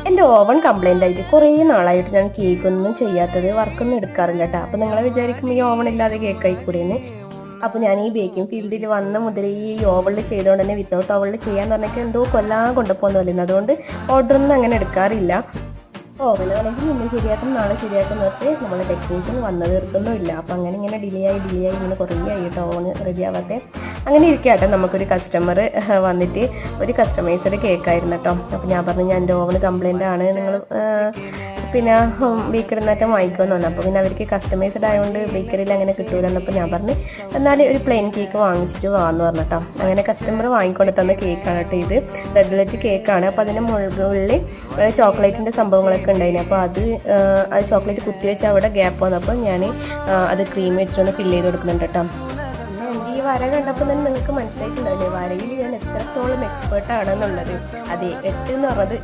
എൻ്റെ oven complaint ആയിട്ട് കുറേ നാളായിട്ട് ഞാൻ കേക്കൊന്നും ചെയ്യാത്തത്, വർക്കൊന്നും എടുക്കാറില്ല കേട്ടോ. അപ്പോൾ നിങ്ങൾ വിചാരിക്കും ഈ ഓവൺ ഇല്ലാതെ കേക്ക് ആയിക്കൂടെയെന്ന്. അപ്പോൾ ഞാൻ ഈ ബേക്കിംഗ് ഫീൽഡിൽ വന്ന മുതൽ ഈ ഓവണിൽ ചെയ്തുകൊണ്ട് തന്നെ വിത്തൗട്ട് ഓവണിൽ ചെയ്യാന്ന് പറഞ്ഞാൽ എന്തോ കൊല്ലാൻ കൊണ്ടുപോകുന്ന പോലെ. അതുകൊണ്ട് ഓർഡറൊന്നും അങ്ങനെ എടുക്കാറില്ല. ഓവനാണെങ്കിൽ ഇന്ന് ശരിയാക്കും നാളെ ശരിയാക്കും നിർത്തി നമ്മൾ ടെക്നീഷ്യൻ വന്ന് തീർക്കൊന്നുമില്ല. അപ്പം അങ്ങനെ ഇങ്ങനെ ഡിലേ ആയി ഇങ്ങനെ കുറേ ആയിട്ട് ഓവന് റെഡി ആവാത്തെ. അങ്ങനെ ഇരിക്കട്ടെ, നമുക്കൊരു കസ്റ്റമർ വന്നിട്ട് ഒരു കസ്റ്റമൈസ്ഡ് കേക്കായിരുന്നു കേട്ടോ. അപ്പോൾ ഞാൻ പറഞ്ഞു ഞാൻ എൻ്റെ ഓവന് കംപ്ലൈൻ്റ് ആണ്, നിങ്ങൾ പിന്നെ ബേക്കറിയിൽ നിന്നിട്ട് വാങ്ങിക്കുമെന്ന് പറഞ്ഞു. അപ്പോൾ പിന്നെ അവർക്ക് കസ്റ്റമൈസ്ഡ് ആയതുകൊണ്ട് ബേക്കറിയിൽ അങ്ങനെ കിട്ടൂലെന്നപ്പോൾ ഞാൻ പറഞ്ഞു എന്നാൽ ഒരു പ്ലെയിൻ കേക്ക് വാങ്ങിച്ചിട്ട് വാന്ന് പറഞ്ഞു കേട്ടോ. അങ്ങനെ കസ്റ്റമർ വാങ്ങിക്കൊണ്ട് തന്ന കേക്കാണ് കേട്ടോ ഇത്. റെഡ് വെൽവെറ്റ് കേക്കാണ്. അപ്പോൾ അതിൻ്റെ മുകളിൽ ചോക്ലേറ്റിൻ്റെ സംഭവങ്ങളൊക്കെ ഉണ്ടായിരുന്നു. അപ്പോൾ അത് ചോക്ലേറ്റ് കുത്തിവെച്ച് അവിടെ ഗ്യാപ്പ് വന്നപ്പോൾ ഞാൻ അത് ക്രീം വെച്ചിട്ടൊന്ന് ഫില്ല് ചെയ്ത് കൊടുക്കുന്നുണ്ട് കേട്ടോ. ഈ വര കണ്ടപ്പോൾ തന്നെ നിങ്ങൾക്ക് മനസ്സിലായിട്ടുണ്ടാവില്ലേ വരയിൽ ഞാൻ എത്രത്തോളം എക്സ്പേർട്ട് ആണെന്നുള്ളത്. അതെ, 8 എന്ന് പറഞ്ഞത്